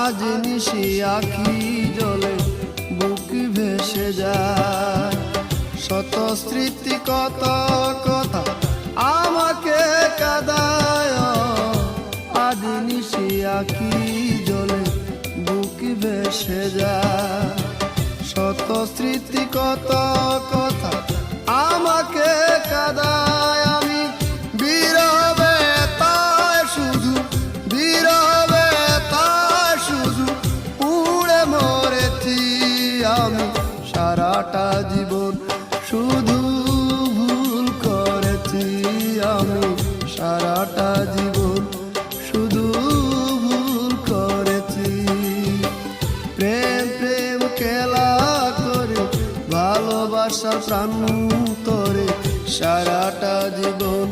আজ নিশি আখি জলে বুক ভেসে যায়। শত স্মৃতি কত কথা আমাকে কাঁদায়। আজ নিশি আখি জলে বুক ভেসে যায়। শত স্মৃতি কত কথা আমাকে কাঁদায়। আমি বিরবে তাই শুধু, বিরবে তাই শুধু পুড়ে মরেছি আমি। সারাটা জীবন শুধু ভুল করেছি আমি। সারাটা জীবন শুধু ভুল করেছি। প্রেম প্রেম খেলা করে ভালোবাসা প্রান্তরে সারাটা জীবন